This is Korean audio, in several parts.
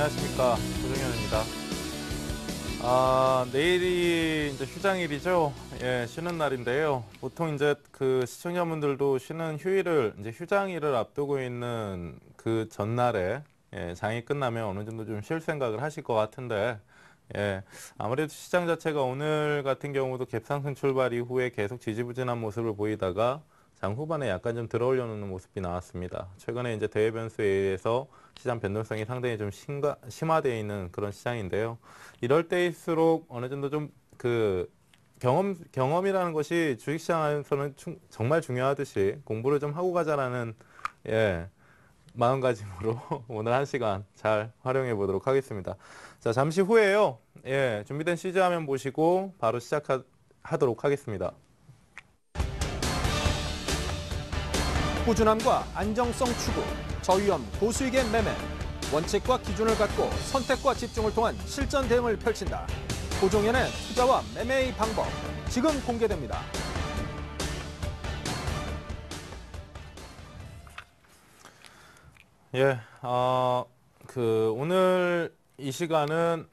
안녕하십니까, 조정현입니다. 내일이 이제 휴장일이죠. 예, 쉬는 날인데요. 보통 이제 그 시청자분들도 쉬는 휴일을 이제 휴장일을 앞두고 있는 그 전날에 장이 끝나면 어느 정도 좀 쉴 생각을 하실 것 같은데, 아무래도 시장 자체가 오늘 같은 경우도 갭상승 출발 이후에 계속 지지부진한 모습을 보이다가 장 후반에 약간 좀 들어올려놓는 모습이 나왔습니다. 최근에 이제 대외 변수에 의해서 시장 변동성이 상당히 좀 심화되어 있는 그런 시장인데요. 이럴 때일수록 어느 정도 좀 그 경험이라는 것이 주식시장에서는 정말 중요하듯이 공부를 좀 하고 가자라는 마음가짐으로 오늘 한 시간 잘 활용해 보도록 하겠습니다. 자, 잠시 후에요. 준비된 CG 화면 보시고 바로 시작하도록 하겠습니다. 꾸준함과 안정성 추구, 저위험 고수익의 매매, 원칙과 기준을 갖고 선택과 집중을 통한 실전 대응을 펼친다. 고종현의 투자와 매매의 방법, 지금 공개됩니다. 오늘 이 시간은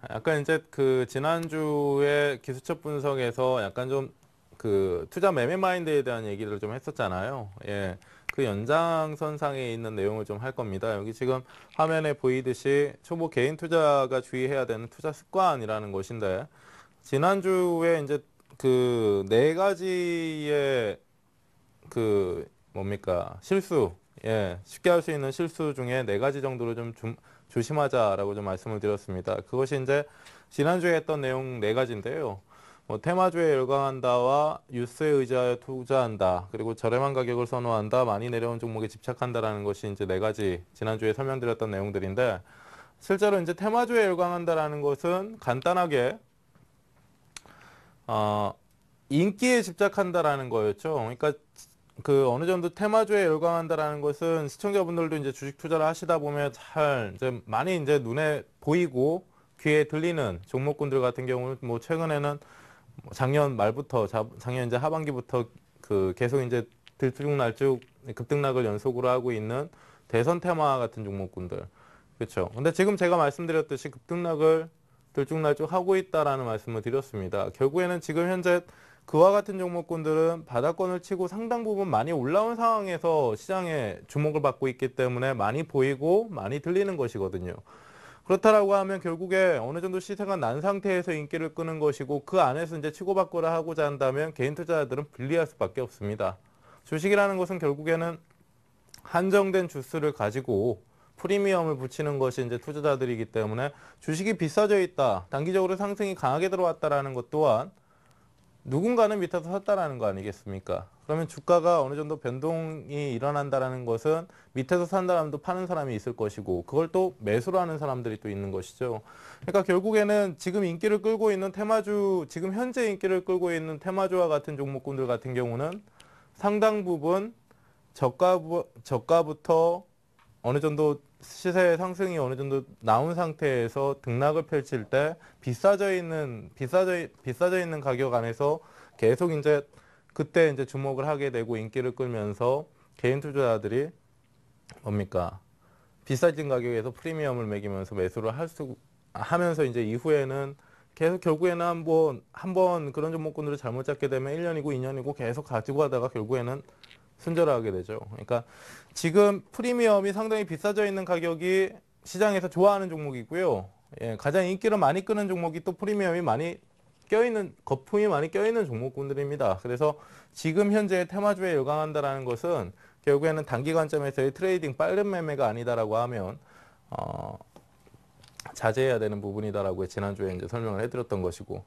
약간 이제 그 지난주에 기술적 분석에서 약간 좀 그 투자 매매 마인드에 대한 얘기를 좀 했었잖아요. 그 연장선상에 있는 내용을 좀 할 겁니다. 여기 지금 화면에 보이듯이 초보 개인 투자가 주의해야 되는 투자 습관이라는 것인데, 지난주에 이제 그 네 가지의 그 뭡니까 실수, 쉽게 할 수 있는 실수 중에 네 가지 정도로 좀 조심하자라고 좀 말씀을 드렸습니다. 그것이 이제 지난주에 했던 내용 네 가지인데요. 테마주에 열광한다와 뉴스에 의지하여 투자한다, 그리고 저렴한 가격을 선호한다, 많이 내려온 종목에 집착한다라는 것이 이제 네 가지 지난주에 설명드렸던 내용들인데, 실제로 이제 테마주에 열광한다라는 것은 간단하게 인기에 집착한다라는 거였죠. 그러니까 그 어느 정도 테마주에 열광한다라는 것은 시청자분들도 이제 주식 투자를 하시다 보면 잘 이제 많이 이제 눈에 보이고 귀에 들리는 종목군들 같은 경우는 뭐 최근에는 작년 말부터 작년 이제 하반기부터 그 계속 이제 들쭉날쭉 급등락을 연속으로 하고 있는 대선 테마 같은 종목군들, 그렇죠. 근데 지금 제가 말씀드렸듯이 급등락을 들쭉날쭉 하고 있다라는 말씀을 드렸습니다. 결국에는 지금 현재 그와 같은 종목군들은 바닥권을 치고 상당 부분 많이 올라온 상황에서 시장에 주목을 받고 있기 때문에 많이 보이고 많이 들리는 것이거든요. 그렇다라고 하면 결국에 어느 정도 시세가 난 상태에서 인기를 끄는 것이고, 그 안에서 이제 치고받고를 하고자 한다면 개인 투자자들은 불리할 수밖에 없습니다. 주식이라는 것은 결국에는 한정된 주수를 가지고 프리미엄을 붙이는 것이 이제 투자자들이기 때문에 주식이 비싸져 있다, 단기적으로 상승이 강하게 들어왔다라는 것 또한 누군가는 밑에서 샀다라는 거 아니겠습니까? 그러면 주가가 어느 정도 변동이 일어난다라는 것은 밑에서 산 사람도 파는 사람이 있을 것이고, 그걸 또 매수로 하는 사람들이 또 있는 것이죠. 그러니까 결국에는 지금 인기를 끌고 있는 테마주, 지금 현재 인기를 끌고 있는 테마주와 같은 종목군들 같은 경우는 상당 부분 저가부터 어느 정도 시세 상승이 어느 정도 나온 상태에서 등락을 펼칠 때 비싸져 있는 가격 안에서 계속 이제 그때 이제 주목을 하게 되고 인기를 끌면서 개인 투자자들이 뭡니까 비싸진 가격에서 프리미엄을 매기면서 매수를 하면서 이제 이후에는 계속 결국에는 한번 그런 종목군들을 잘못 잡게 되면 1년이고 2년이고 계속 가지고 가다가 결국에는 순절하게 되죠. 그러니까 지금 프리미엄이 상당히 비싸져 있는 가격이 시장에서 좋아하는 종목이고요. 가장 인기를 많이 끄는 종목이 또 프리미엄이 많이 껴있는, 거품이 많이 껴있는 종목군들입니다. 그래서 지금 현재 테마주에 열광한다라는 것은 결국에는 단기 관점에서의 트레이딩 빠른 매매가 아니다라고 하면 자제해야 되는 부분이다라고 지난주에 이제 설명을 해드렸던 것이고,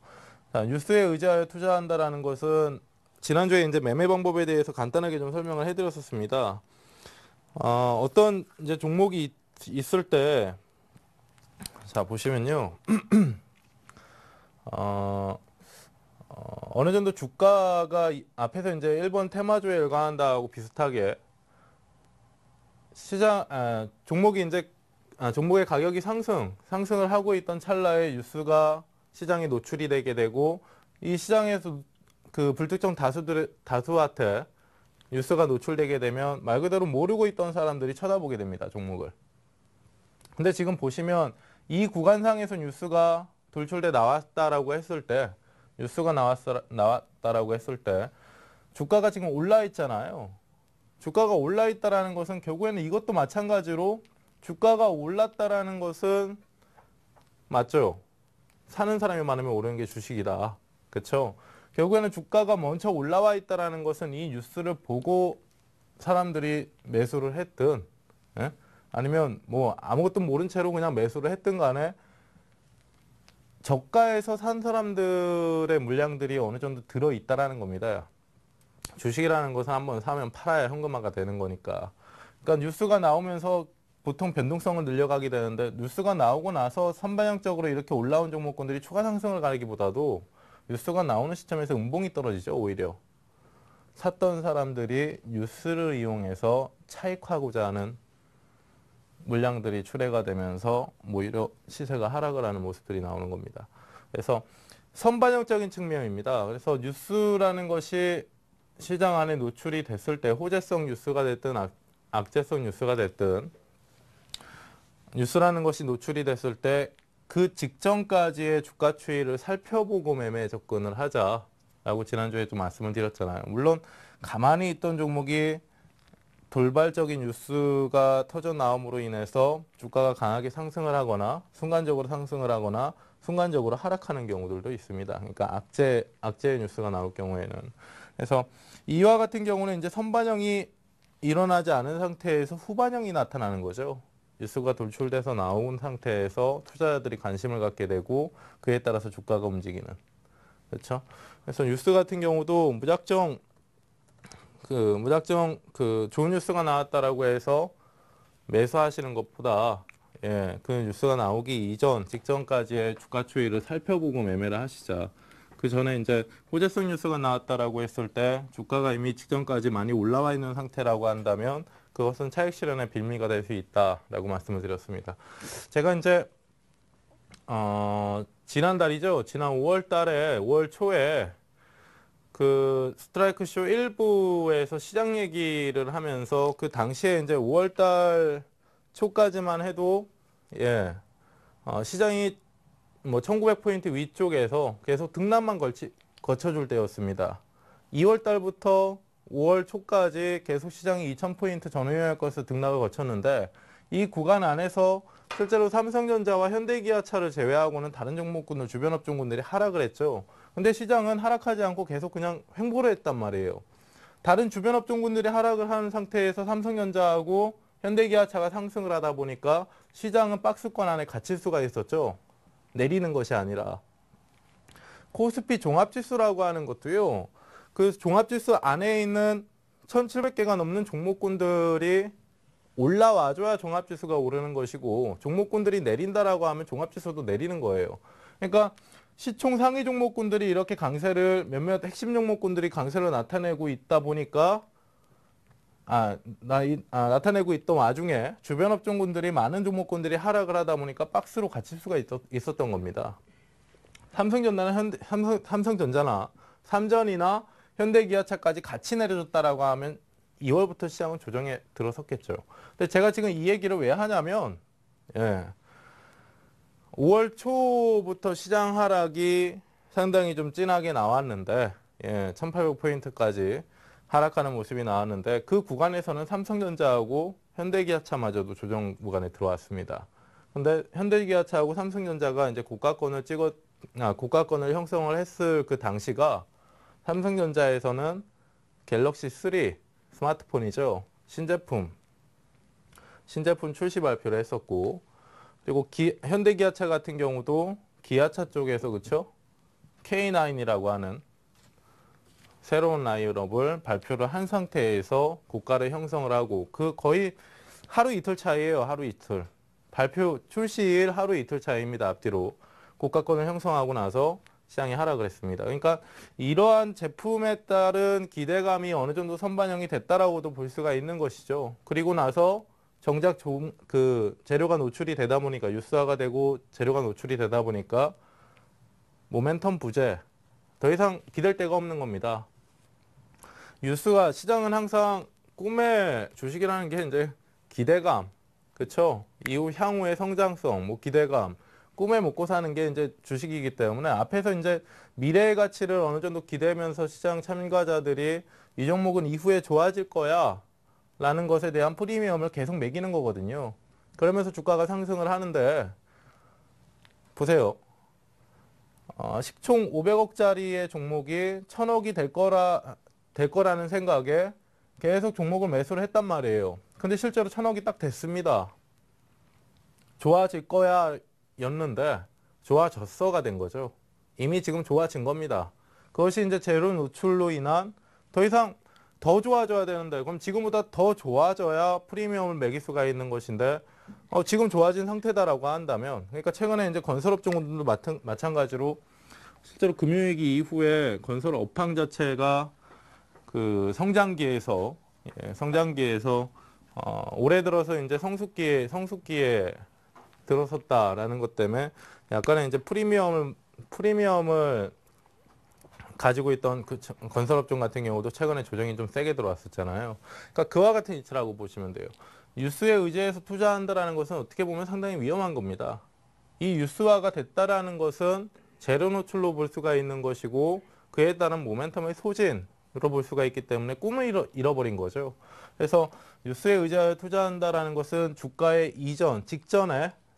자, 뉴스에 의지하여 투자한다라는 것은 지난주에 이제 매매 방법에 대해서 간단하게 좀 설명을 해드렸었습니다. 어떤 이제 종목이 있을 때, 자, 보시면요. 어느 정도 주가가 앞에서 이제 1번 테마주에 열광한다하고 비슷하게 종목이 이제 종목의 가격이 상승을 하고 있던 찰나에 뉴스가 시장에 노출이 되게 되고, 이 시장에서 그 불특정 다수한테 뉴스가 노출되게 되면 말 그대로 모르고 있던 사람들이 쳐다보게 됩니다, 종목을. 근데 지금 보시면 이 구간상에서 뉴스가 돌출돼 나왔다라고 했을 때, 나왔다라고 했을 때 주가가 지금 올라 있잖아요. 주가가 올라 있다라는 것은 결국에는 이것도 마찬가지로 주가가 올랐다라는 것은 맞죠? 사는 사람이 많으면 오르는 게 주식이다. 그렇죠? 결국에는 주가가 먼저 올라와 있다라는 것은 이 뉴스를 보고 사람들이 매수를 했든, 예? 아니면 뭐 아무것도 모른 채로 그냥 매수를 했든 간에 저가에서 산 사람들의 물량들이 어느 정도 들어 있다라는 겁니다. 주식이라는 것은 한번 사면 팔아야 현금화가 되는 거니까. 그러니까 뉴스가 나오면서 보통 변동성을 늘려가게 되는데, 뉴스가 나오고 나서 선반영적으로 이렇게 올라온 종목군들이 추가 상승을 가기보다도 뉴스가 나오는 시점에서 음봉이 떨어지죠. 오히려 샀던 사람들이 뉴스를 이용해서 차익하고자 하는 물량들이 출회가 되면서 오히려 시세가 하락을 하는 모습들이 나오는 겁니다. 그래서 선반영적인 측면입니다. 그래서 뉴스라는 것이 시장 안에 노출이 됐을 때, 호재성 뉴스가 됐든 악재성 뉴스가 됐든, 뉴스라는 것이 노출이 됐을 때 그 직전까지의 주가 추이를 살펴보고 매매 접근을 하자라고 지난주에 좀 말씀을 드렸잖아요. 물론 가만히 있던 종목이 돌발적인 뉴스가 터져 나옴으로 인해서 주가가 강하게 상승을 하거나 순간적으로 상승을 하거나 순간적으로 하락하는 경우들도 있습니다. 그러니까 악재의 뉴스가 나올 경우에는. 그래서 이와 같은 경우는 이제 선반영이 일어나지 않은 상태에서 후반영이 나타나는 거죠. 뉴스가 돌출돼서 나온 상태에서 투자자들이 관심을 갖게 되고 그에 따라서 주가가 움직이는. 그렇죠? 그래서 뉴스 같은 경우도 무작정 좋은 뉴스가 나왔다라고 해서 매수하시는 것보다, 예, 그 뉴스가 나오기 직전까지의 주가 추이를 살펴보고 매매를 하시자. 그 전에 이제 호재성 뉴스가 나왔다라고 했을 때 주가가 이미 직전까지 많이 올라와 있는 상태라고 한다면 그것은 차익 실현의 빌미가 될 수 있다라고 말씀을 드렸습니다. 제가 이제 지난달이죠. 지난 5월 초에 그 스트라이크 쇼 1부에서 시장 얘기를 하면서 그 당시에 이제 5월달 초까지만 해도, 예, 시장이 뭐 1900포인트 위쪽에서 계속 등락만 거쳐줄 때였습니다. 2월 달부터 5월 초까지 계속 시장이 2000포인트 전후영역에서 등락을 거쳤는데, 이 구간 안에서 실제로 삼성전자와 현대기아차를 제외하고는 다른 종목군들, 주변 업종군들이 하락을 했죠. 근데 시장은 하락하지 않고 계속 그냥 횡보를 했단 말이에요. 다른 주변 업종군들이 하락을 하는 상태에서 삼성전자하고 현대기아차가 상승을 하다 보니까 시장은 박스권 안에 갇힐 수가 있었죠. 내리는 것이 아니라. 코스피 종합지수라고 하는 것도요, 그 종합지수 안에 있는 1700개가 넘는 종목군들이 올라와줘야 종합지수가 오르는 것이고, 종목군들이 내린다라고 하면 종합지수도 내리는 거예요. 그러니까 시총 상위 종목군들이 이렇게 강세를, 몇몇 핵심 종목군들이 강세를 나타내고 있다 보니까, 나타내고 있던 와중에 주변 업종군들이, 많은 종목군들이 하락을 하다 보니까 박스로 갇힐 수가 있었던 겁니다. 삼성전자나 삼전이나 현대기아차까지 같이 내려줬다라고 하면 2월부터 시장은 조정에 들어섰겠죠. 근데 제가 지금 이 얘기를 왜 하냐면, 예, 5월 초부터 시장 하락이 상당히 좀 진하게 나왔는데, 예, 1800포인트까지 하락하는 모습이 나왔는데, 그 구간에서는 삼성전자하고 현대기아차마저도 조정 구간에 들어왔습니다. 근데 현대기아차하고 삼성전자가 이제 고가권을 형성을 했을 그 당시가, 삼성전자에서는 갤럭시 3 스마트폰이죠. 신제품 출시 발표를 했었고, 그리고 현대기아차 같은 경우도 기아차 쪽에서, 그쵸? K9이라고 하는 새로운 라인업을 발표를 한 상태에서 고가를 형성을 하고, 그 거의 하루 이틀 차이에요. 하루 이틀. 발표 출시일 하루 이틀 차이입니다. 앞뒤로. 고가권을 형성하고 나서 시장이 하락을 했습니다. 그러니까 이러한 제품에 따른 기대감이 어느 정도 선반영이 됐다라고도 볼 수가 있는 것이죠. 그리고 나서 정작 그 재료가 노출이 되다 보니까, 유스화가 되고 재료가 노출이 되다 보니까 모멘텀 부재, 더 이상 기댈 데가 없는 겁니다. 시장은 항상 꿈의 주식이라는 게 이제 기대감, 그쵸? 이후 향후의 성장성, 뭐 기대감, 꿈에 먹고 사는 게 이제 주식이기 때문에 앞에서 이제 미래의 가치를 어느 정도 기대면서 시장 참가자들이 이 종목은 이후에 좋아질 거야 라는 것에 대한 프리미엄을 계속 매기는 거거든요. 그러면서 주가가 상승을 하는데 보세요. 시총 500억짜리의 종목이 1000억이 될 거라는 생각에 계속 종목을 매수를 했단 말이에요. 근데 실제로 1000억이 딱 됐습니다. 좋아질 거야 였는데 좋아졌어가 된 거죠. 이미 지금 좋아진 겁니다. 그것이 이제 재료 노출로 인한 더 이상 더 좋아져야 되는데 그럼 지금보다 더 좋아져야 프리미엄을 매길 수가 있는 것인데 지금 좋아진 상태다라고 한다면 그러니까 최근에 이제 건설업종들도 마찬가지로 실제로 금융위기 이후에 건설 업황 자체가 그 성장기에서 올해 들어서 이제 성숙기에 들어섰다라는 것 때문에 약간의 이제 프리미엄을 가지고 있던 그 건설업종 같은 경우도 최근에 조정이 좀 세게 들어왔었잖아요. 그러니까 그와 같은 이치라고 보시면 돼요. 뉴스에 의지해서 투자한다라는 것은 어떻게 보면 상당히 위험한 겁니다. 이 뉴스화가 됐다라는 것은 재료 노출로 볼 수가 있는 것이고 그에 따른 모멘텀의 소진으로 볼 수가 있기 때문에 꿈을 잃어버린 거죠. 그래서 뉴스에 의지하여 투자한다라는 것은 주가의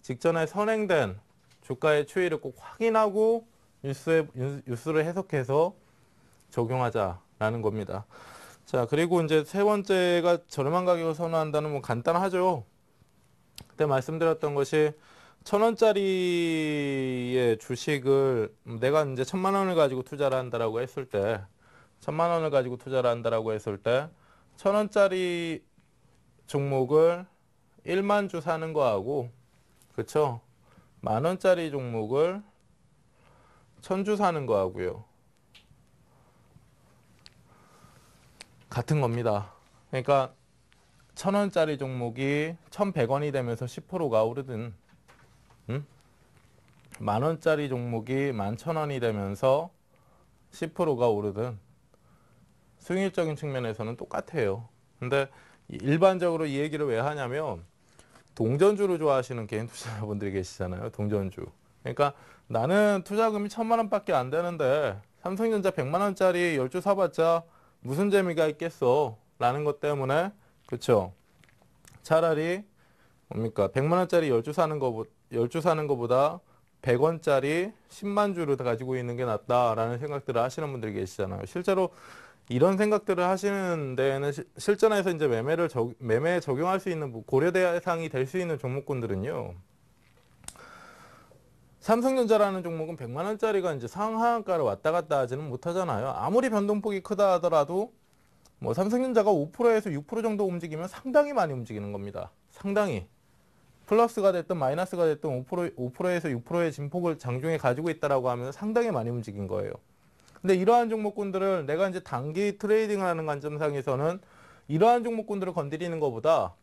직전에 선행된 주가의 추이를 꼭 확인하고 뉴스를 해석해서 적용하자라는 겁니다. 자, 그리고 이제 세 번째가 저렴한 가격을 선호한다는 뭐 간단하죠. 그때 말씀드렸던 것이 1000원짜리의 주식을 내가 이제 1000만 원을 가지고 투자를 한다라고 했을 때 1000원짜리 종목을 1만 주 사는 거하고 그쵸? 만 원짜리 종목을 1000주 사는 거하고요. 같은 겁니다. 그러니까 1000원짜리 종목이 1100원이 되면서 10%가 오르든 만 원짜리 종목이 11,000원이 되면서 10%가 오르든 수익률적인 측면에서는 똑같아요. 근데 일반적으로 이 얘기를 왜 하냐면 동전주를 좋아하시는 개인 투자자분들이 계시잖아요. 동전주. 그러니까 나는 투자금이 1000만 원밖에 안 되는데 삼성전자 100만 원짜리 10주 사봤자 무슨 재미가 있겠어 라는 것 때문에 그쵸? 차라리 뭡니까? 100만 원짜리 10주 사는 거보다 100원짜리 10만 주를 가지고 있는 게 낫다라는 생각들을 하시는 분들이 계시잖아요. 실제로 이런 생각들을 하시는 데에는 실전에서 이제 매매에 적용할 수 있는 고려 대상이 될 수 있는 종목군들은요. 삼성전자라는 종목은 100만 원짜리가 이제 상하한가를 왔다 갔다 하지는 못하잖아요. 아무리 변동폭이 크다 하더라도 뭐 삼성전자가 5%에서 6% 정도 움직이면 상당히 많이 움직이는 겁니다. 상당히. 플러스가 됐든 마이너스가 됐든 5%에서 6%의 진폭을 장중에 가지고 있다라고 하면 상당히 많이 움직인 거예요. 근데 이러한 종목군들을 내가 이제 단기 트레이딩을 하는 관점상에서는 이러한 종목군들을 건드리는 것보다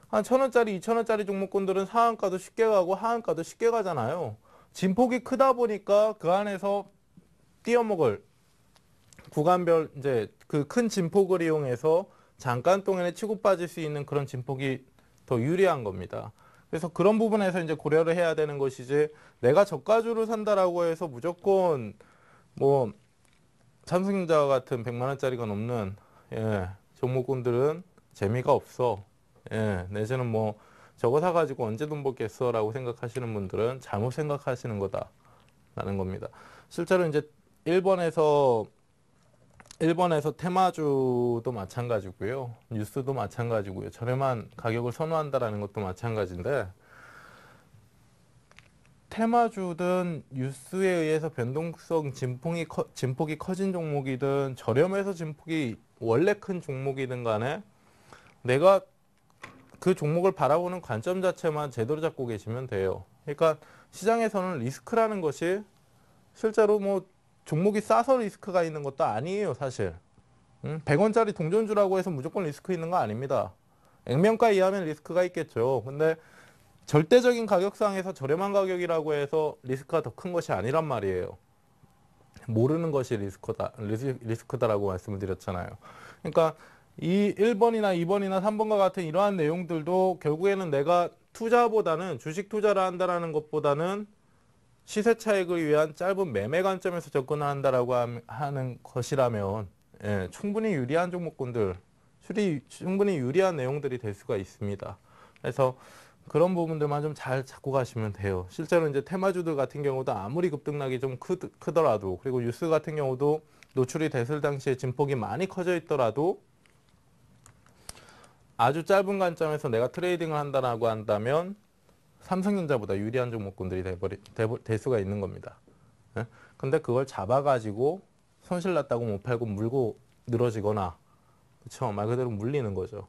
한 1000원짜리, 2000원짜리 종목군들은 상한가도 쉽게 가고 하한가도 쉽게 가잖아요. 진폭이 크다 보니까 그 안에서 띄어먹을 구간별 이제 그 큰 진폭을 이용해서 잠깐 동안에 치고 빠질 수 있는 그런 진폭이 더 유리한 겁니다. 그래서 그런 부분에서 이제 고려를 해야 되는 것이지 내가 저가주를 산다라고 해서 무조건 뭐 삼성전자 같은 100만 원짜리가 넘는 종목군들은 재미가 없어. 내지는 뭐 저거 사가지고 언제 돈 벌겠어 라고 생각하시는 분들은 잘못 생각하시는 거다라는 겁니다. 실제로 이제 일본에서 테마주도 마찬가지고요. 뉴스도 마찬가지고요. 저렴한 가격을 선호한다라는 것도 마찬가지인데 테마주든 뉴스에 의해서 변동성 진폭이 커진 종목이든 저렴해서 진폭이 원래 큰 종목이든 간에 내가 그 종목을 바라보는 관점 자체만 제대로 잡고 계시면 돼요. 그러니까 시장에서는 리스크라는 것이 실제로 뭐 종목이 싸서 리스크가 있는 것도 아니에요, 사실. 100원짜리 동전주라고 해서 무조건 리스크 있는 거 아닙니다. 액면가 이하면 리스크가 있겠죠. 근데 절대적인 가격상에서 저렴한 가격이라고 해서 리스크가 더 큰 것이 아니란 말이에요. 모르는 것이 리스크다라고 말씀을 드렸잖아요. 그러니까 이 1번이나 2번이나 3번과 같은 이러한 내용들도 결국에는 내가 투자보다는 주식 투자를 한다라는 것보다는 시세 차익을 위한 짧은 매매 관점에서 접근을 한다라고 하는 것이라면 예, 충분히 유리한 종목군들, 충분히 유리한 내용들이 될 수가 있습니다. 그래서 그런 부분들만 좀 잘 잡고 가시면 돼요. 실제로 이제 테마주들 같은 경우도 아무리 급등락이 좀 크더라도, 그리고 뉴스 같은 경우도 노출이 됐을 당시에 진폭이 많이 커져 있더라도 아주 짧은 관점에서 내가 트레이딩을 한다라고 한다면 삼성전자보다 유리한 종목군들이 될 수가 있는 겁니다. 예? 근데 그걸 잡아가지고 손실 났다고 못 팔고 물고 늘어지거나, 그쵸? 말 그대로 물리는 거죠.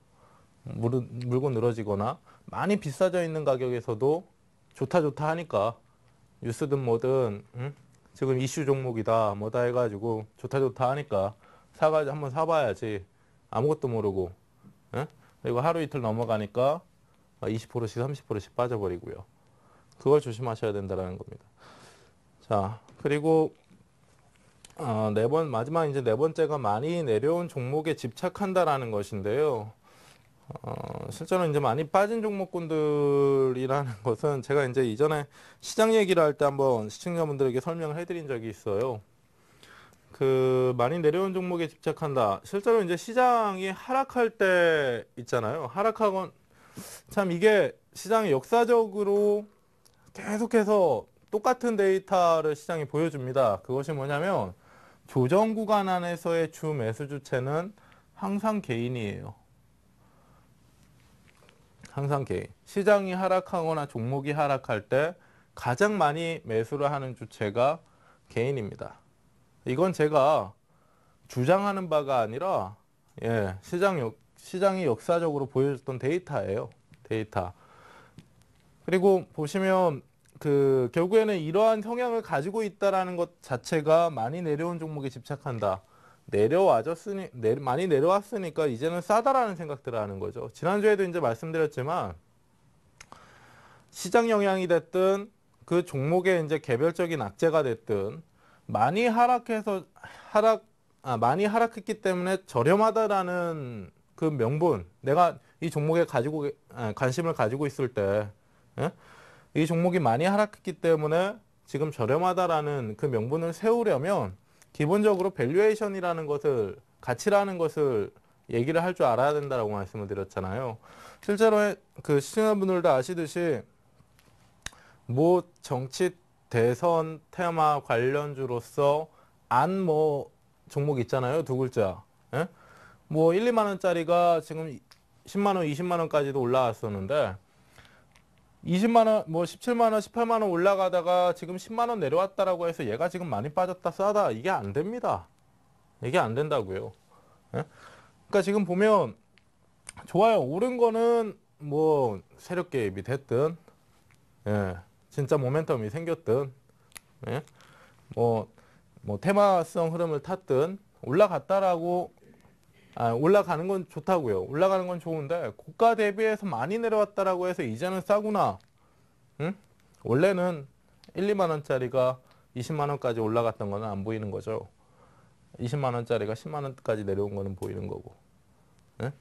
물고 늘어지거나 많이 비싸져 있는 가격에서도 좋다 하니까 뉴스든 뭐든 지금 이슈 종목이다 뭐다 해가지고 좋다 하니까 사가지고 한번 사봐야지 아무것도 모르고 예? 그리고 하루 이틀 넘어가니까 20%씩 30%씩 빠져버리고요. 그걸 조심하셔야 된다는 겁니다. 자, 그리고 마지막 이제 네 번째가 많이 내려온 종목에 집착한다라는 것인데요. 실제로 이제 많이 빠진 종목군들이라는 것은 제가 이제 이전에 시장 얘기를 할 때 한번 시청자분들에게 설명을 해드린 적이 있어요. 그 많이 내려온 종목에 집착한다. 실제로 이제 시장이 하락할 때 있잖아요. 하락하건 참 이게 시장이 역사적으로 계속해서 똑같은 데이터를 시장이 보여줍니다. 그것이 뭐냐면 조정 구간 안에서의 주 매수 주체는 항상 개인이에요. 항상 개인. 시장이 하락하거나 종목이 하락할 때 가장 많이 매수를 하는 주체가 개인입니다. 이건 제가 주장하는 바가 아니라 예, 시장이 역사적으로 보여줬던 데이터예요. 데이터. 그리고 보시면 그 결국에는 이러한 성향을 가지고 있다라는 것 자체가 많이 내려온 종목에 집착한다. 많이 내려왔으니까 이제는 싸다라는 생각들을 하는 거죠. 지난주에도 이제 말씀드렸지만 시장 영향이 됐든 그 종목의 이제 개별적인 악재가 됐든 많이 하락했기 때문에 저렴하다라는 그 명분, 내가 이 종목에 관심을 가지고 있을 때, 예? 이 종목이 많이 하락했기 때문에 지금 저렴하다라는 그 명분을 세우려면 기본적으로 밸류에이션이라는 것을, 가치라는 것을 얘기를 할 줄 알아야 된다라고 말씀을 드렸잖아요. 실제로 그 시청자분들도 아시듯이 뭐 정치 대선 테마 관련주로서 종목 있잖아요. 두 글자. 예? 뭐 1, 2만 원짜리가 지금 10만 원, 20만 원까지도 올라왔었는데 20만 원, 뭐 17만 원, 18만 원 올라가다가 지금 10만 원 내려왔다라고 해서 얘가 지금 많이 빠졌다 싸다 이게 안 됩니다. 이게 안 된다고요. 예? 그러니까 지금 보면 좋아요. 오른 거는 뭐 세력 개입이 됐든 예. 진짜 모멘텀이 생겼든 예? 뭐 테마성 흐름을 탔든 올라가는 건 좋다고요. 올라가는 건 좋은데 고가 대비해서 많이 내려왔다라고 해서 이제는 싸구나. 응? 원래는 1, 2만 원짜리가 20만 원까지 올라갔던 거는 안 보이는 거죠. 20만 원짜리가 10만 원까지 내려온 거는 보이는 거고. 예?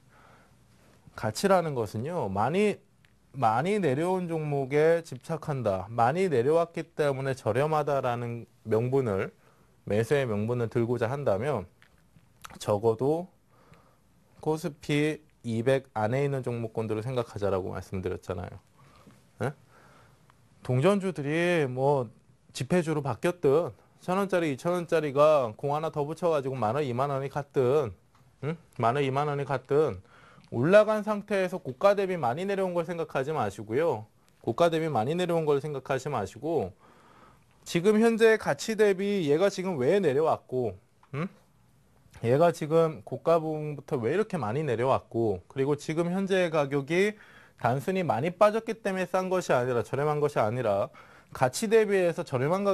가치라는 것은요. 많이 내려온 종목에 집착한다. 많이 내려왔기 때문에 저렴하다라는 매수의 명분을 들고자 한다면 적어도 코스피 200 안에 있는 종목군들을 생각하자라고 말씀드렸잖아요. 예? 동전주들이 뭐 지폐주로 바뀌었든 1,000원짜리, 2,000원짜리가 공 하나 더 붙여가지고 10,000원, 20,000원이 갔든 10,000원, 20,000원이 갔든 올라간 상태에서 고가 대비 많이 내려온 걸 생각하지 마시고요. 고가 대비 많이 내려온 걸 생각하지 마시고 지금 현재 가치 대비 얘가 지금 왜 내려왔고 얘가 지금 고가 부분부터 왜 이렇게 많이 내려왔고 그리고 지금 현재 가격이 단순히 많이 빠졌기 때문에 싼 것이 아니라 저렴한 것이 아니라 가치 대비해서 저렴한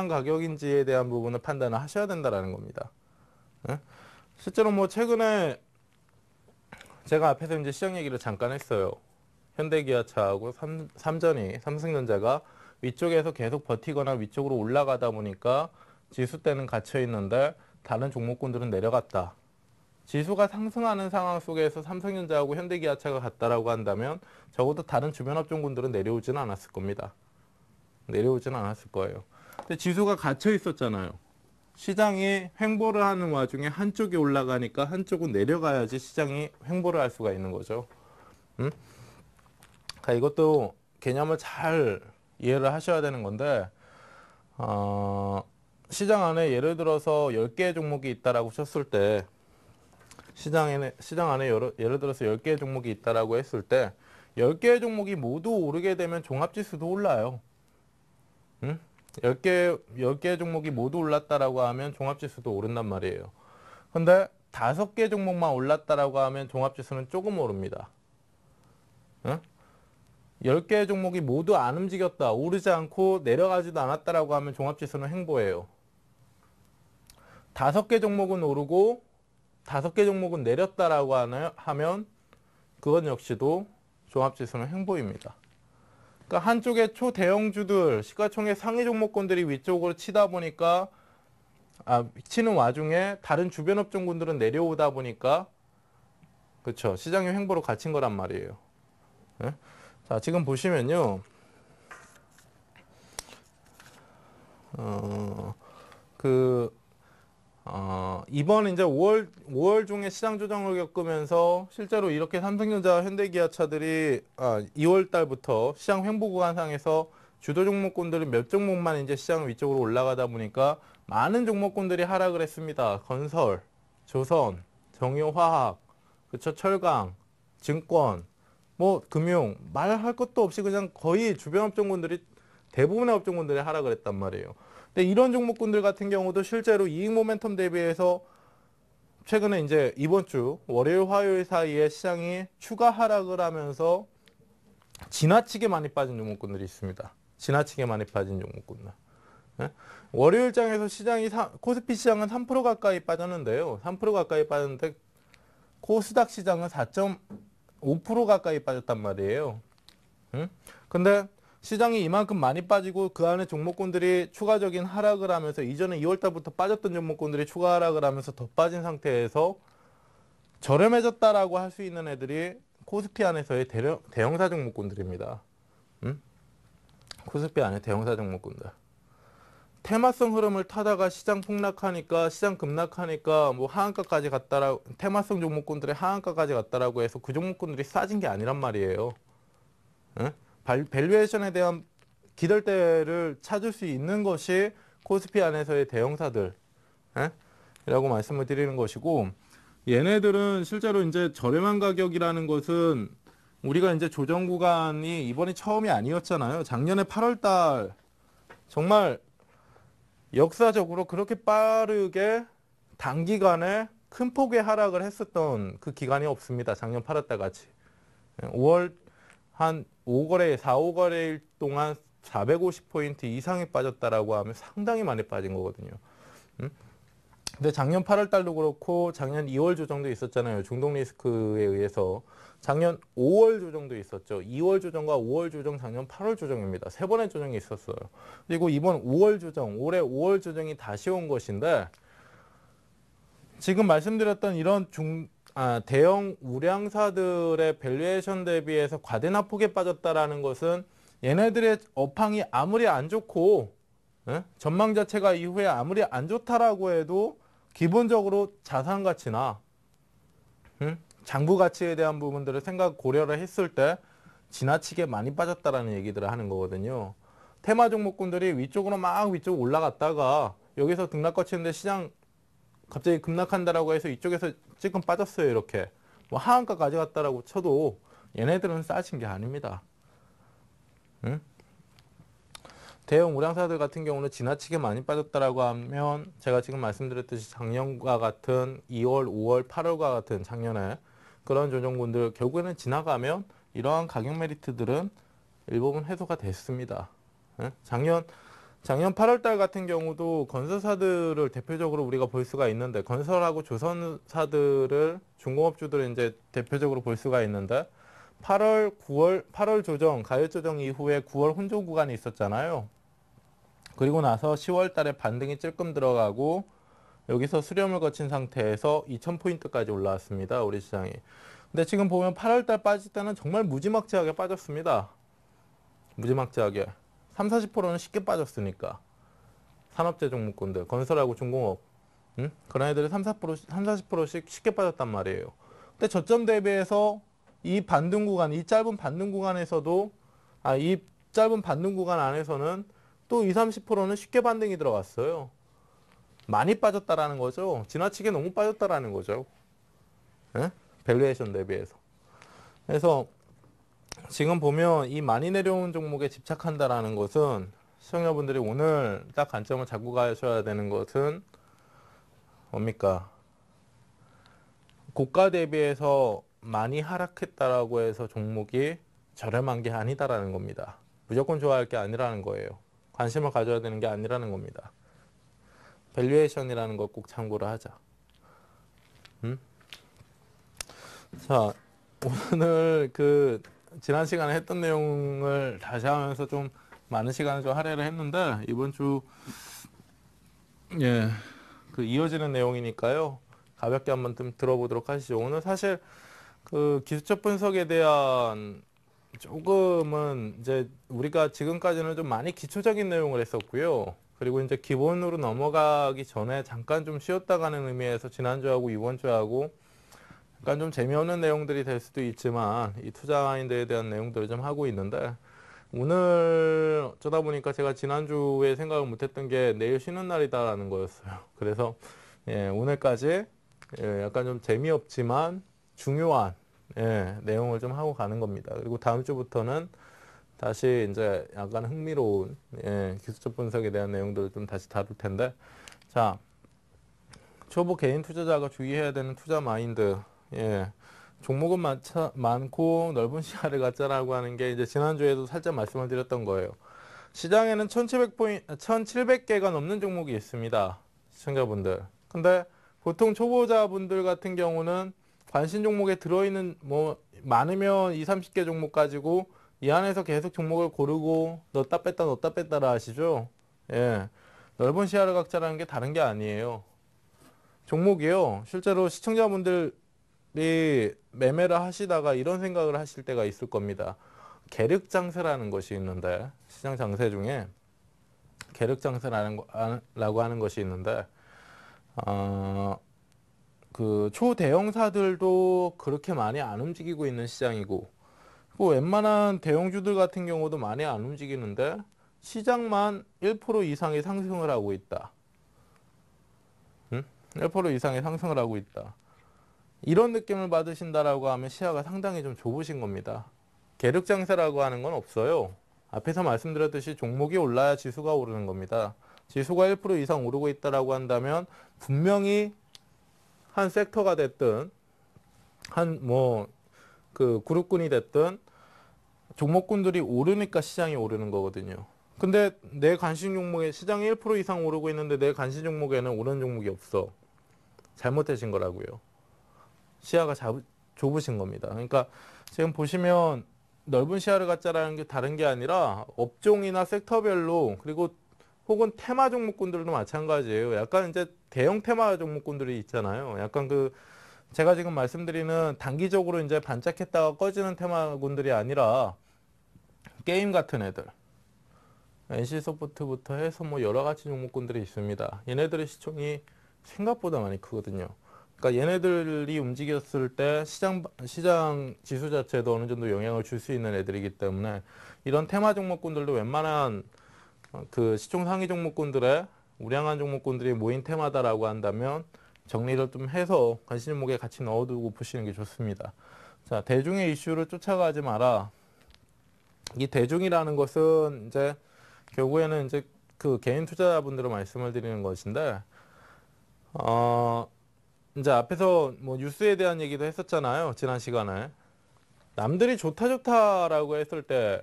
가격인지에 대한 부분을 판단을 하셔야 된다는 겁니다. 실제로 뭐 최근에 제가 앞에서 이제 시장 얘기를 잠깐 했어요. 현대기아차하고 삼성전자가 위쪽에서 계속 버티거나 위쪽으로 올라가다 보니까 지수 때는 갇혀 있는데 다른 종목군들은 내려갔다. 지수가 상승하는 상황 속에서 삼성전자하고 현대기아차가 같다라고 한다면 적어도 다른 주변 업종군들은 내려오지는 않았을 겁니다. 내려오지는 않았을 거예요. 근데 지수가 갇혀 있었잖아요. 시장이 횡보를 하는 와중에 한쪽이 올라가니까 한쪽은 내려가야지 시장이 횡보를 할 수가 있는 거죠. 그러니까 이것도 개념을 잘 이해를 하셔야 되는 건데, 시장 안에 예를 들어서 10개의 종목이 있다라고 쳤을 때, 시장 안에 예를 들어서 10개의 종목이 있다라고 했을 때, 10개의 종목이 모두 오르게 되면 종합지수도 올라요. 10개의 종목이 모두 올랐다라고 하면 종합지수도 오른단 말이에요. 근데 5개 종목만 올랐다라고 하면 종합지수는 조금 오릅니다. 10개의 종목이 모두 안 움직였다, 오르지 않고 내려가지도 않았다라고 하면 종합지수는 횡보예요. 5개 종목은 오르고 5개 종목은 내렸다라고 하면 그건 역시도 종합지수는 횡보입니다. 그러니까 한쪽에 초대형주들, 시가총액 상위 종목군들이 위쪽으로 치다 보니까 치는 와중에 다른 주변 업종군들은 내려오다 보니까 그렇죠. 시장이 횡보로 갇힌 거란 말이에요. 네? 자, 지금 보시면요. 이번 이제 5월 중에 시장 조정을 겪으면서 실제로 이렇게 삼성전자, 현대기아차들이 2월 달부터 시장 횡보 구간상에서 주도 종목군들은 몇 종목만 이제 시장 위쪽으로 올라가다 보니까 많은 종목군들이 하락을 했습니다. 건설, 조선, 정유화학, 그쵸, 철강, 증권, 뭐 금융, 말할 것도 없이 그냥 거의 주변 업종군들이 대부분의 업종군들이 하락을 했단 말이에요. 근데 이런 종목군들 같은 경우도 실제로 이익 모멘텀 대비해서 최근에 이제 이번 주 월요일 화요일 사이에 시장이 추가 하락을 하면서 지나치게 많이 빠진 종목군들이 있습니다. 지나치게 많이 빠진 종목군들. 네? 월요일장에서 코스피 시장은 3% 가까이 빠졌는데요. 3% 가까이 빠졌는데 코스닥 시장은 4.5% 가까이 빠졌단 말이에요. 근데 시장이 이만큼 많이 빠지고 그 안에 종목군들이 추가적인 하락을 하면서 이전에 2월달부터 빠졌던 종목군들이 추가 하락을 하면서 더 빠진 상태에서 저렴해졌다라고 할 수 있는 애들이 코스피 안에서의 대형사 종목군들입니다. 코스피 안에 대형사 종목군들. 테마성 흐름을 타다가 시장 폭락하니까, 시장 급락하니까 뭐 하한가까지 갔다라고, 테마성 종목군들의 하한가까지 갔다라고 해서 그 종목군들이 싸진 게 아니란 말이에요. 밸류에이션에 대한 기댈대를 찾을 수 있는 것이 코스피 안에서의 대형사들 이라고 말씀을 드리는 것이고, 얘네들은 실제로 이제 저렴한 가격이라는 것은 우리가 이제 조정 구간이 이번이 처음이 아니었잖아요. 작년에 8월달 정말 역사적으로 그렇게 빠르게 단기간에 큰 폭의 하락을 했었던 그 기간이 없습니다. 작년 8월달 같이. 5월 한 5거래, 4, 5거래일 동안 450포인트 이상이 빠졌다라고 하면 상당히 많이 빠진 거거든요. 근데 작년 8월 달도 그렇고 작년 2월 조정도 있었잖아요. 중동 리스크에 의해서. 작년 5월 조정도 있었죠. 2월 조정과 5월 조정, 작년 8월 조정입니다. 세 번의 조정이 있었어요. 그리고 이번 5월 조정, 올해 5월 조정이 다시 온 것인데, 지금 말씀드렸던 이런 대형 우량사들의 밸류에이션 대비해서 과대납폭에 빠졌다라는 것은 얘네들의 업황이 아무리 안 좋고 전망 자체가 이후에 아무리 안 좋다라고 해도 기본적으로 자산 가치나 장부 가치에 대한 부분들을 고려를 했을 때 지나치게 많이 빠졌다라는 얘기들을 하는 거거든요. 테마 종목군들이 위쪽으로 올라갔다가 여기서 등락 거치는데 시장 갑자기 급락한다라고 해서 이쪽에서 지금 빠졌어요. 이렇게 뭐 하한가까지 갔다라고 쳐도 얘네들은 싸진 게 아닙니다. 대형 우량사들 같은 경우는 지나치게 많이 빠졌다라고 하면 제가 지금 말씀드렸듯이 작년과 같은 2월, 5월, 8월과 같은 작년에 그런 조정군들 결국에는 지나가면 이러한 가격 메리트들은 일부분 해소가 됐습니다. 작년 8월달 같은 경우도 건설사들을 대표적으로 우리가 볼 수가 있는데, 건설하고 조선사들을 중공업주들을 이제 대표적으로 볼 수가 있는데 8월 조정, 가열 조정 이후에 9월 혼조 구간이 있었잖아요. 그리고 나서 10월 달에 반등이 찔끔 들어가고 여기서 수렴을 거친 상태에서 2000포인트까지 올라왔습니다. 우리 시장이. 근데 지금 보면 8월달 빠질 때는 정말 무지막지하게 빠졌습니다. 무지막지하게. 3, 40%는 쉽게 빠졌으니까. 산업재 종목군들, 건설하고 중공업. 그런 애들이 3, 40%씩 쉽게 빠졌단 말이에요. 근데 저점 대비해서 이 반등 구간, 이 짧은 반등 구간에서도, 이 짧은 반등 구간 안에서는 또 20, 30%는 쉽게 반등이 들어갔어요. 많이 빠졌다라는 거죠. 지나치게 너무 빠졌다라는 거죠. 예? 밸류에이션 대비해서. 그래서 지금 보면 이 많이 내려온 종목에 집착한다라는 것은 시청자분들이 오늘 딱 관점을 잡고 가셔야 되는 것은 뭡니까? 고가 대비해서 많이 하락했다라고 해서 종목이 저렴한 게 아니다라는 겁니다. 무조건 좋아할 게 아니라는 거예요. 관심을 가져야 되는 게 아니라는 겁니다. 밸류에이션이라는 걸 꼭 참고를 하자. 자, 오늘 지난 시간에 했던 내용을 다시 하면서 좀 많은 시간을 좀 할애를 했는데, 이번 주, 예, 이어지는 내용이니까요. 가볍게 한번 좀 들어보도록 하시죠. 오늘 사실 기술적 분석에 대한 조금은 이제 우리가 지금까지는 좀 많이 기초적인 내용을 했었고요. 그리고 이제 기본으로 넘어가기 전에 잠깐 좀 쉬었다 가는 의미에서 지난주하고 이번 주하고 약간 좀 재미없는 내용들이 될 수도 있지만 이 투자 마인드에 대한 내용들을 좀 하고 있는데, 오늘 어쩌다 보니까 제가 지난주에 생각을 못했던 게 내일 쉬는 날이다라는 거였어요. 그래서 오늘까지 약간 좀 재미없지만 중요한 내용을 좀 하고 가는 겁니다. 그리고 다음 주부터는 다시 이제 약간 흥미로운 기술적 분석에 대한 내용들을 좀 다시 다룰 텐데, 자, 초보 개인 투자자가 주의해야 되는 투자 마인드. 종목은 많고 넓은 시야를 갖자라고 하는 게 이제 지난주에도 살짝 말씀을 드렸던 거예요. 시장에는 1700개가 넘는 종목이 있습니다. 시청자분들. 근데 보통 초보자분들 같은 경우는 관심 종목에 들어있는 많으면 20, 30개 종목 가지고 이 안에서 계속 종목을 고르고 넣었다 뺐다라 하시죠. 넓은 시야를 갖자라는 게 다른 게 아니에요. 종목이요. 실제로 시청자분들이 매매를 하시다가 이런 생각을 하실 때가 있을 겁니다. 계륵 장세라는 것이 있는데, 시장 장세 중에 계륵 장세라고 하는 것이 있는데, 초대형사들도 그렇게 많이 안 움직이고 있는 시장이고, 웬만한 대형주들 같은 경우도 많이 안 움직이는데 시장만 1% 이상의 상승을 하고 있다. 1% 이상의 상승을 하고 있다. 이런 느낌을 받으신다라고 하면 시야가 상당히 좀 좁으신 겁니다. 계륵 장세라고 하는 건 없어요. 앞에서 말씀드렸듯이 종목이 올라야 지수가 오르는 겁니다. 지수가 1% 이상 오르고 있다라고 한다면 분명히 한 섹터가 됐든 그룹군이 됐든 종목군들이 오르니까 시장이 오르는 거거든요. 근데 내 관심 종목에 시장이 1% 이상 오르고 있는데 내 관심 종목에는 오르는 종목이 없어. 잘못되신 거라고요. 시야가 좁으신 겁니다. 그러니까 지금 보시면 넓은 시야를 갖자라는 게 다른 게 아니라 업종이나 섹터별로, 그리고 혹은 테마 종목군들도 마찬가지예요. 약간 이제 대형 테마 종목군들이 있잖아요. 약간 제가 지금 말씀드리는 단기적으로 이제 반짝했다가 꺼지는 테마군들이 아니라 게임 같은 애들, NC소프트부터 해서 여러 가지 종목군들이 있습니다. 얘네들의 시총이 생각보다 많이 크거든요. 그러니까 얘네들이 움직였을 때 시장 지수 자체도 어느 정도 영향을 줄 수 있는 애들이기 때문에 이런 테마 종목군들도 웬만한 시총 상위 종목군들의 우량한 종목군들이 모인 테마다라고 한다면 정리를 좀 해서 관심 종목에 같이 넣어두고 보시는 게 좋습니다. 자, 대중의 이슈를 쫓아가지 마라. 이 대중이라는 것은 이제 결국에는 이제 개인 투자자분들을 말씀을 드리는 것인데, 이제 앞에서 뉴스에 대한 얘기도 했었잖아요. 지난 시간에. 남들이 좋다라고 했을 때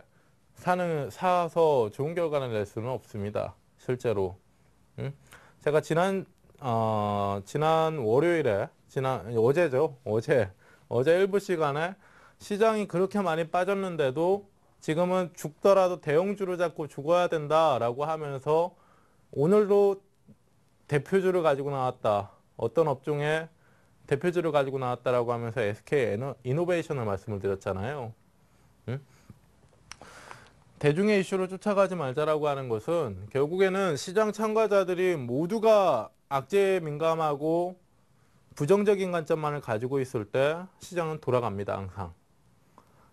사서 좋은 결과를 낼 수는 없습니다. 실제로. 제가 지난 월요일에, 어제죠. 어제 일부 시간에 시장이 그렇게 많이 빠졌는데도 지금은 죽더라도 대형주를 잡고 죽어야 된다라고 하면서 오늘도 대표주를 가지고 나왔다. 어떤 업종에 대표주를 가지고 나왔다라고 하면서 SK 이노베이션을 말씀을 드렸잖아요. 응? 대중의 이슈를 쫓아가지 말자라고 하는 것은 결국에는 시장 참가자들이 모두가 악재에 민감하고 부정적인 관점만을 가지고 있을 때 시장은 돌아갑니다. 항상.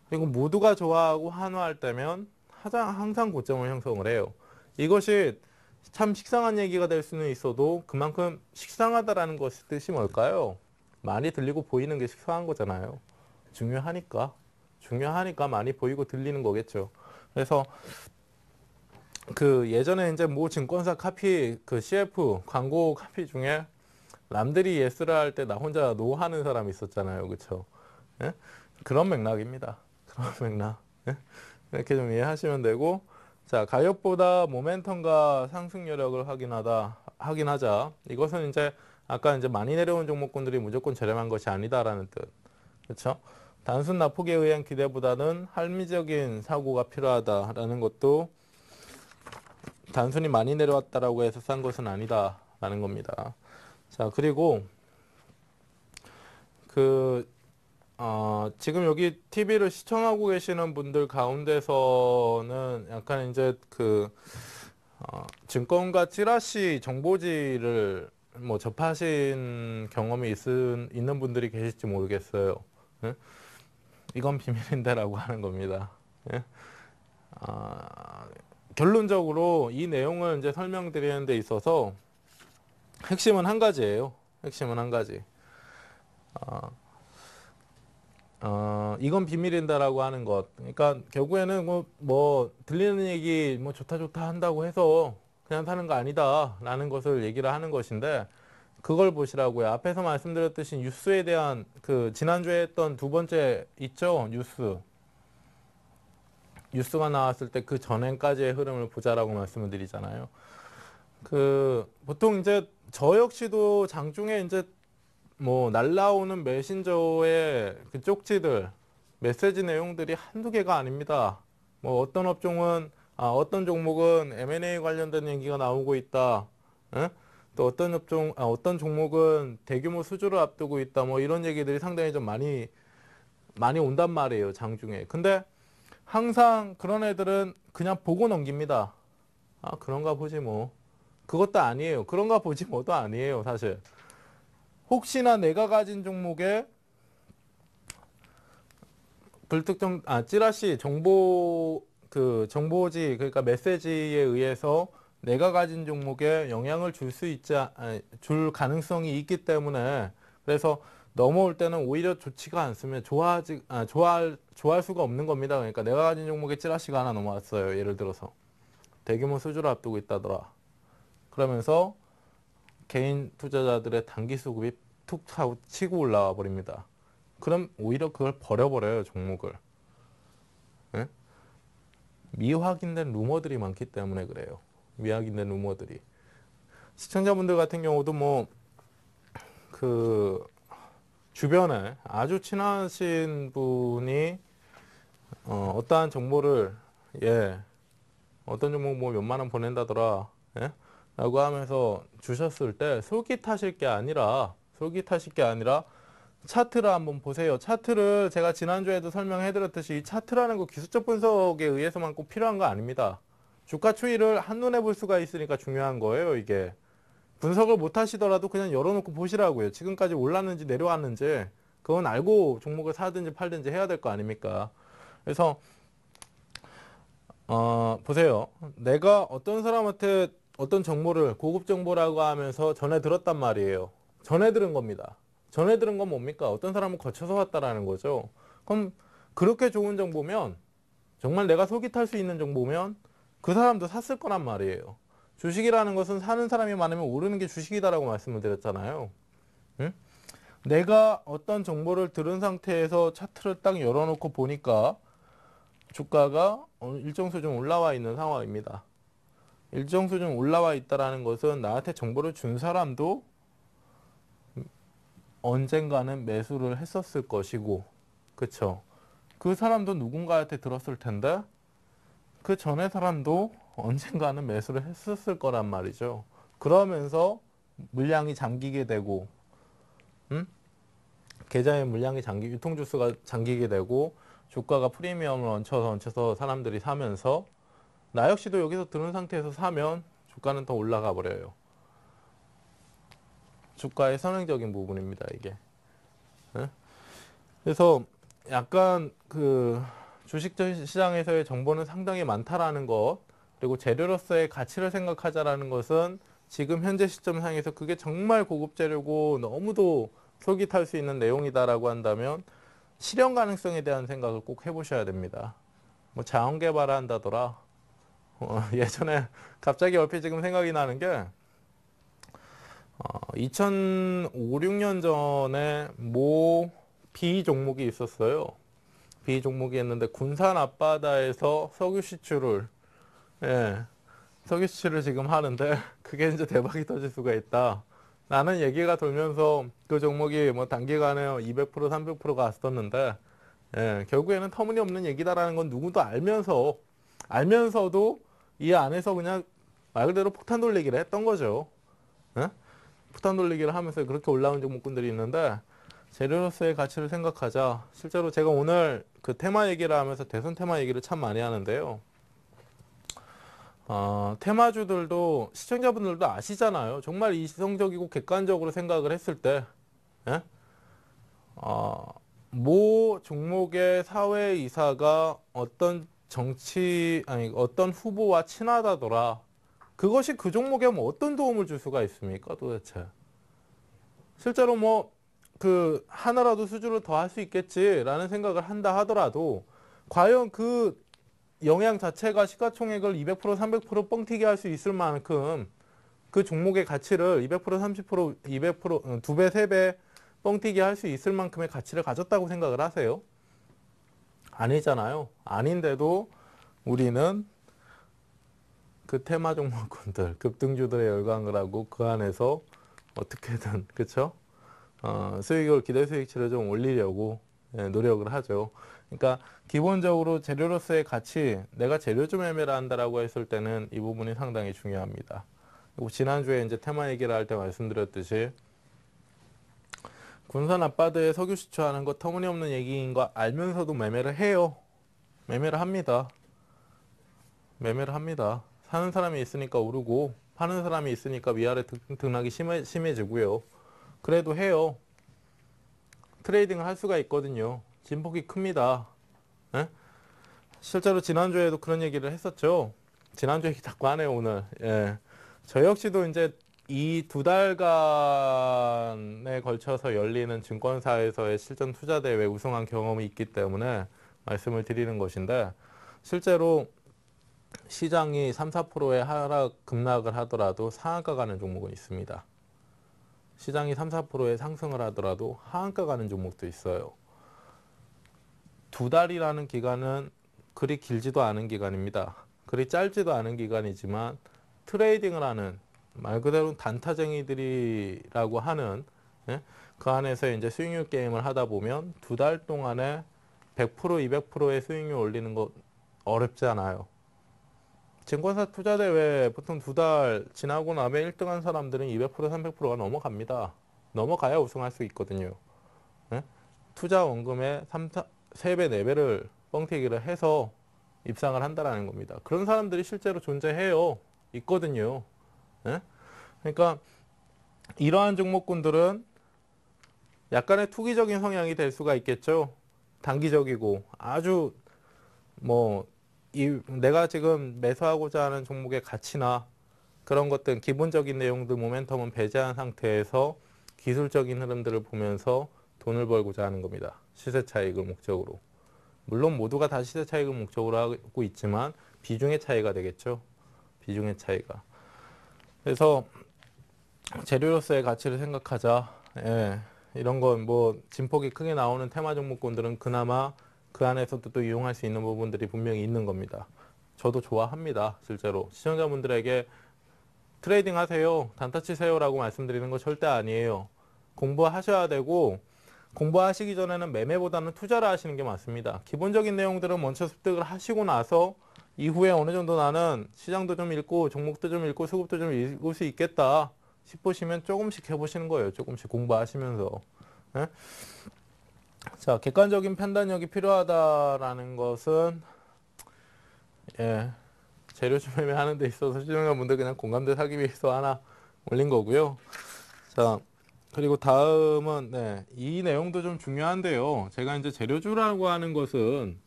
그리고 모두가 좋아하고 환호할 때면 항상 고점을 형성을 해요. 이것이 참 식상한 얘기가 될 수는 있어도 그만큼 식상하다라는 것의 뜻이 뭘까요? 많이 들리고 보이는 게 식상한 거잖아요. 중요하니까 많이 보이고 들리는 거겠죠. 그래서 그 예전에 이제 모 증권사 카피 그 CF 광고 카피 중에 남들이 예스를 할 때 나 혼자 노 하는 사람이 있었잖아요. 그렇죠? 예? 그런 맥락입니다. 그런 맥락. 예? 이렇게 좀 이해하시면 되고, 자, 가격보다 모멘텀과 상승 여력을 확인하자. 이것은 이제 아까 이제 많이 내려온 종목군들이 무조건 저렴한 것이 아니다라는 뜻. 그렇죠? 단순 낙폭에 의한 기대보다는 합리적인 사고가 필요하다라는 것도 단순히 많이 내려왔다라고 해서 싼 것은 아니다라는 겁니다. 자, 그리고 지금 여기 TV를 시청하고 계시는 분들 가운데서는 약간 이제 증권가 찌라시 정보지를 뭐 접하신 경험이 있는 분들이 계실지 모르겠어요. 예? 이건 비밀인데라고 하는 겁니다. 예? 결론적으로 이 내용을 이제 설명드리는 데 있어서 핵심은 한 가지예요. 핵심은 한 가지. 이건 비밀인다라고 하는 것. 그러니까 결국에는 뭐 들리는 얘기 뭐 좋다 한다고 해서 그냥 사는 거 아니다라는 것을 얘기를 하는 것인데 그걸 보시라고요. 앞에서 말씀드렸듯이 뉴스에 대한 지난주에 했던 두 번째 있죠? 뉴스가 나왔을 때 그 전행까지의 흐름을 보자라고 말씀을 드리잖아요. 보통 이제 저 역시도 장중에 이제 뭐 날라오는 메신저의 그 쪽지들, 메시지 내용들이 한두 개가 아닙니다. 뭐 어떤 종목은 M&A 관련된 얘기가 나오고 있다. 에? 또 어떤 종목은 대규모 수주를 앞두고 있다. 뭐 이런 얘기들이 상당히 좀 많이 온단 말이에요, 장중에. 근데 항상 그런 애들은 그냥 보고 넘깁니다. 그런가 보지 뭐. 그것도 아니에요. 그런가 보지 뭐도 아니에요, 사실. 혹시나 내가 가진 종목에 찌라시 정보지, 그러니까 메시지에 의해서 내가 가진 종목에 영향을 줄 가능성이 있기 때문에 그래서 넘어올 때는 오히려 좋지가 않으면 좋아할 수가 없는 겁니다. 그러니까 내가 가진 종목에 찌라시가 하나 넘어왔어요. 예를 들어서 대규모 수주를 앞두고 있다더라. 그러면서 개인 투자자들의 단기 수급이 툭 하고 치고 올라와 버립니다. 그럼 오히려 그걸 버려버려요, 종목을. 예? 미확인된 루머들이 많기 때문에 그래요. 미확인된 루머들이. 시청자분들 같은 경우도 주변에 아주 친하신 분이 어떠한 정보를 어떤 종목 뭐 몇만 원 보낸다더라. 예? 라고 하면서 주셨을 때 솔깃하실 게 아니라 차트를 한번 보세요. 차트를 제가 지난주에도 설명해드렸듯이 이 차트라는 거 기술적 분석에 의해서만 꼭 필요한 거 아닙니다. 주가 추이를 한눈에 볼 수가 있으니까 중요한 거예요, 이게. 분석을 못 하시더라도 그냥 열어놓고 보시라고요. 지금까지 올랐는지 내려왔는지 그건 알고 종목을 사든지 팔든지 해야 될 거 아닙니까? 그래서 보세요. 내가 어떤 사람한테 어떤 정보를 고급 정보라고 하면서 전해 들었단 말이에요. 전해 들은 겁니다. 전해 들은 건 뭡니까? 어떤 사람은 거쳐서 왔다라는 거죠. 그럼 그렇게 좋은 정보면 정말 내가 솔깃할 수 있는 정보면 그 사람도 샀을 거란 말이에요. 주식이라는 것은 사는 사람이 많으면 오르는 게 주식이다라고 말씀을 드렸잖아요. 응? 내가 어떤 정보를 들은 상태에서 차트를 딱 열어놓고 보니까 주가가 일정 수준 올라와 있는 상황입니다. 일정 수준 올라와 있다라는 것은 나한테 정보를 준 사람도 언젠가는 매수를 했었을 것이고, 그쵸? 그 사람도 누군가한테 들었을 텐데 그 전에 사람도 언젠가는 매수를 했었을 거란 말이죠. 그러면서 물량이 잠기게 되고, 계좌의 물량이 유통 주수가 잠기게 되고, 주가가 프리미엄을 얹혀서 사람들이 사면서, 나 역시도 여기서 드는 상태에서 사면 주가는 더 올라가 버려요. 주가의 선행적인 부분입니다, 이게. 예? 그래서 약간 그 주식 시장에서의 정보는 상당히 많다라는 것, 그리고 재료로서의 가치를 생각하자라는 것은 지금 현재 시점상에서 그게 정말 고급 재료고 너무도 솔깃할 수 있는 내용이다라고 한다면 실현 가능성에 대한 생각을 꼭 해보셔야 됩니다. 뭐 자원 개발을 한다더라. 예전에 갑자기 얼핏 지금 생각이 나는 게 2005, 6년 전에 모 B 종목이 있었어요. B 종목이 있는데 군산 앞바다에서 석유 시추를 예, 석유 시추를 지금 하는데 그게 이제 대박이 터질 수가 있다. 라는 얘기가 돌면서 그 종목이 뭐 단기간에 200%, 300%가 왔었는데 결국에는 터무니없는 얘기다라는 건 누구도 알면서도 이 안에서 그냥 말 그대로 폭탄 돌리기를 했던 거죠. 예? 폭탄 돌리기를 하면서 그렇게 올라온 종목군들이 있는데 재료로서의 가치를 생각하자. 실제로 제가 오늘 그 테마 얘기를 하면서 대선 테마 얘기를 참 많이 하는데요. 테마주들도 시청자분들도 아시잖아요. 정말 이성적이고 객관적으로 생각을 했을 때, 예? 모 종목의 사회이사가 어떤 후보와 친하다더라. 그것이 그 종목에 뭐 어떤 도움을 줄 수가 있습니까, 도대체? 실제로 뭐, 하나라도 수주를 더 할 수 있겠지라는 생각을 한다 하더라도, 과연 그 영양 자체가 시가총액을 200%, 300% 뻥튀기 할 수 있을 만큼 그 종목의 가치를 200%, 30%, 200%, 2배, 3배 뻥튀기 할 수 있을 만큼의 가치를 가졌다고 생각을 하세요? 아니잖아요. 아닌데도 우리는 그 테마 종목군들, 급등주들의 열광을 하고 그 안에서 어떻게든, 그쵸? 수익을, 기대 수익치를 좀 올리려고 노력을 하죠. 그러니까 기본적으로 재료로서의 가치, 내가 재료주 매매를 한다라고 했을 때는 이 부분이 상당히 중요합니다. 그리고 지난주에 이제 테마 얘기를 할 때 말씀드렸듯이 군산 앞바다에 석유 시추하는 거 터무니없는 얘기인 거 알면서도 매매를 해요. 매매를 합니다. 매매를 합니다. 사는 사람이 있으니까 오르고 파는 사람이 있으니까 위아래 등락이 심해지고요. 그래도 해요. 트레이딩을 할 수가 있거든요. 진폭이 큽니다. 예? 실제로 지난주에도 그런 얘기를 했었죠. 지난주 얘기 자꾸 하네요, 오늘. 예. 저 역시도 이제 이 2달간에 걸쳐서 열리는 증권사에서의 실전 투자 대회 우승한 경험이 있기 때문에 말씀을 드리는 것인데, 실제로 시장이 3, 4%의 급락을 하더라도 상한가 가는 종목은 있습니다. 시장이 3, 4%의 상승을 하더라도 하한가 가는 종목도 있어요. 2달이라는 기간은 그리 길지도 않은 기간입니다. 그리 짧지도 않은 기간이지만 트레이딩을 하는 말 그대로 단타쟁이들이라고 하는 그 안에서 이제 수익률 게임을 하다 보면 2달 동안에 100%, 200%의 수익률 올리는 거 어렵지 않아요. 증권사 투자대회 보통 2달 지나고 나면 1등한 사람들은 200%, 300%가 넘어갑니다. 넘어가야 우승할 수 있거든요. 투자 원금의 3배, 4배를 뻥튀기를 해서 입상을 한다라는 겁니다. 그런 사람들이 실제로 존재해요. 있거든요. 그러니까 이러한 종목군들은 약간의 투기적인 성향이 될 수가 있겠죠. 단기적이고 아주 내가 지금 매수하고자 하는 종목의 가치나 그런 것들 기본적인 내용들 모멘텀은 배제한 상태에서 기술적인 흐름들을 보면서 돈을 벌고자 하는 겁니다. 시세 차익을 목적으로. 물론 모두가 다 시세 차익을 목적으로 하고 있지만 비중의 차이가 되겠죠. 비중의 차이가. 그래서 재료로서의 가치를 생각하자. 이런 건 진폭이 크게 나오는 테마 종목군들은 그나마 그 안에서도 또 이용할 수 있는 부분들이 분명히 있는 겁니다. 저도 좋아합니다. 실제로 시청자분들에게 트레이딩 하세요, 단타 치세요 라고 말씀드리는 거 절대 아니에요. 공부하셔야 되고 공부하시기 전에는 매매보다는 투자를 하시는 게 맞습니다. 기본적인 내용들은 먼저 습득을 하시고 나서 이후에 어느 정도 나는 시장도 좀 읽고 종목도 좀 읽고 수급도 좀 읽을 수 있겠다. 싶으시면 조금씩 해보시는 거예요. 조금씩 공부하시면서. 예? 자, 객관적인 판단력이 필요하다라는 것은 예, 재료주 매매하는 데 있어서 시청자분들 그냥 공감대 사기 위해서 하나 올린 거고요. 자, 그리고 다음은 네, 이 내용도 좀 중요한데요. 제가 이제 재료주라고 하는 것은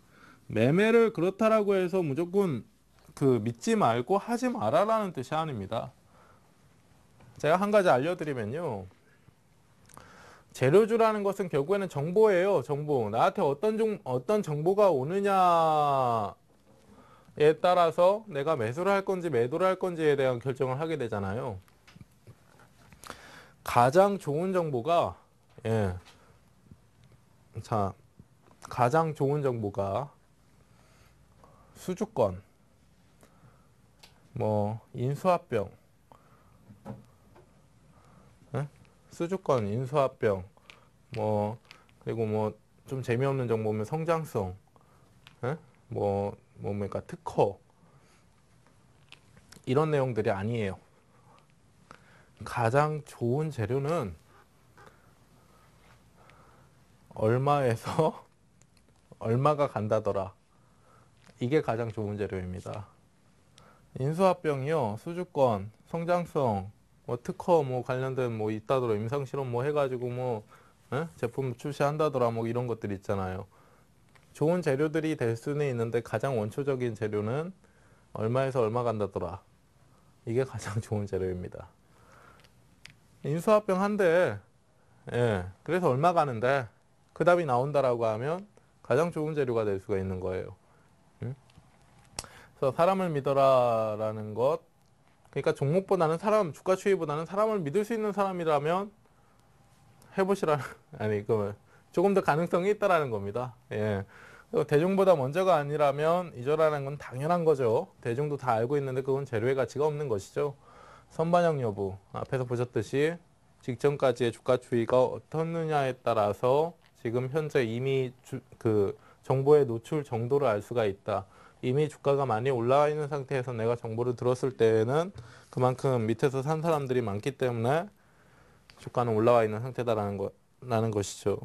매매를 그렇다라고 해서 무조건 그 믿지 말고 하지 마라라는 뜻이 아닙니다. 제가 한 가지 알려드리면요. 재료주라는 것은 결국에는 정보예요. 정보. 나한테 어떤 정보가 오느냐에 따라서 내가 매수를 할 건지 매도를 할 건지에 대한 결정을 하게 되잖아요. 가장 좋은 정보가 예. 자, 가장 좋은 정보가 수주권, 뭐 인수합병, 예? 수주권, 인수합병, 뭐 그리고 뭐 좀 재미없는 정보면 성장성, 예? 뭡니까 특허 이런 내용들이 아니에요. 가장 좋은 재료는 얼마에서 얼마가 간다더라. 이게 가장 좋은 재료입니다. 인수합병이요, 수주권, 성장성, 뭐 특허 뭐 관련된 뭐 있다더라, 임상실험 뭐 해가지고 뭐 제품 출시한다더라, 뭐 이런 것들 있잖아요. 좋은 재료들이 될 수는 있는데 가장 원초적인 재료는 얼마에서 얼마 간다더라. 이게 가장 좋은 재료입니다. 인수합병 한대, 예, 그래서 얼마 가는데 그 답이 나온다라고 하면 가장 좋은 재료가 될 수가 있는 거예요. 그래서 사람을 믿어라라는 것, 그러니까 종목보다는 주가 추이보다는 사람을 믿을 수 있는 사람이라면 해보시라는, 아니, 조금 더 가능성이 있다라는 겁니다. 예. 대중보다 먼저가 아니라면 이저라는 건 당연한 거죠. 대중도 다 알고 있는데 그건 재료의 가치가 없는 것이죠. 선반영 여부, 앞에서 보셨듯이 직전까지의 주가 추이가 어떻느냐에 따라서 지금 현재 이미 정보의 노출 정도를 알 수가 있다. 이미 주가가 많이 올라와 있는 상태에서 내가 정보를 들었을 때에는 그만큼 밑에서 산 사람들이 많기 때문에 주가는 올라와 있는 상태다라는 것이죠.